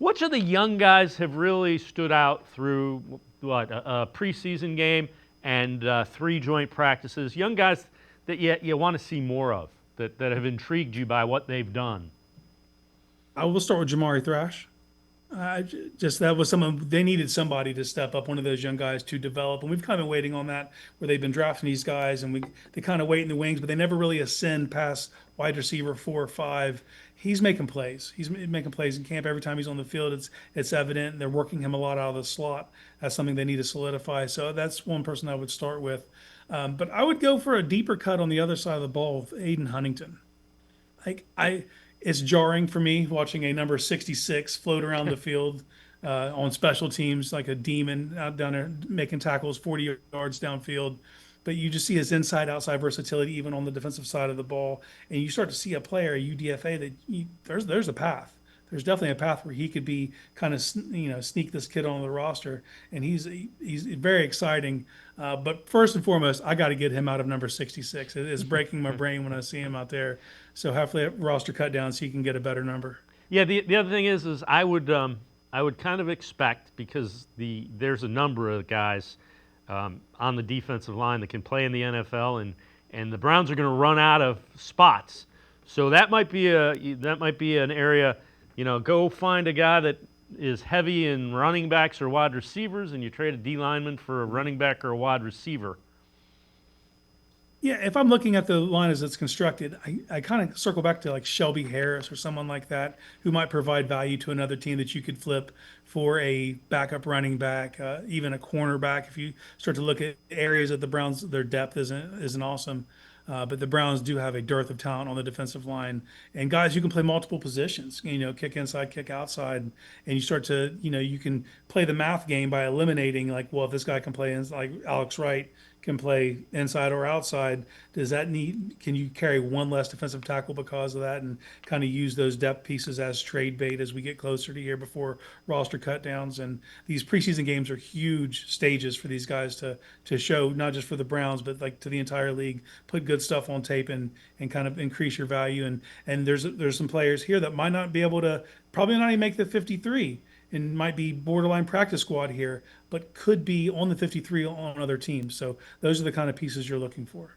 Which of the young guys have really stood out through what a preseason game and three joint practices? Young guys that you want to see more of that have intrigued you by what they've done. I will start with Jamari Thrash. Just that was someone they needed somebody to step up, one of those young guys to develop, and we've kind of been waiting on that where they've been drafting these guys, and they kind of wait in the wings, but they never really ascend past wide receiver 4 or 5. He's making plays. He's making plays in camp every time he's on the field. It's evident. They're working him a lot out of the slot. That's something they need to solidify. So that's one person I would start with. But I would go for a deeper cut on the other side of the ball with Aiden Huntington. Like it's jarring for me watching a number 66 float around the field on special teams like a demon out down there making tackles 40 yards downfield. But you just see his inside outside versatility even on the defensive side of the ball, and you start to see a player, a UDFA, that there's a path. There's definitely a path where he could be kind of sneak this kid on the roster, and he's very exciting. But first and foremost, I got to get him out of number 66. It is breaking my brain when I see him out there. So hopefully, roster cut down so he can get a better number. Yeah, the other thing is I would kind of expect because there's a number of guys on the defensive line that can play in the NFL, and the Browns are going to run out of spots. So that might be an area. Go find a guy that is heavy in running backs or wide receivers, and you trade a D lineman for a running back or a wide receiver. Yeah, if I'm looking at the line as it's constructed, I kind of circle back to like Shelby Harris or someone like that who might provide value to another team that you could flip for a backup running back, even a cornerback. If you start to look at areas that the Browns, their depth isn't awesome. But the Browns do have a dearth of talent on the defensive line and guys who can play multiple positions, kick inside, kick outside. And you start to, you can play the math game by eliminating, like, well, if this guy can play, like Alex Wright can play inside or outside, can you carry one less defensive tackle because of that and kind of use those depth pieces as trade bait as we get closer to here before roster cutdowns? And these preseason games are huge stages for these guys to show, not just for the Browns, but like to the entire league, put good stuff on tape and kind of increase your value. And there's some players here that might not be able to, probably not even make the 53 and might be borderline practice squad here, but could be on the 53 on other teams. So those are the kind of pieces you're looking for.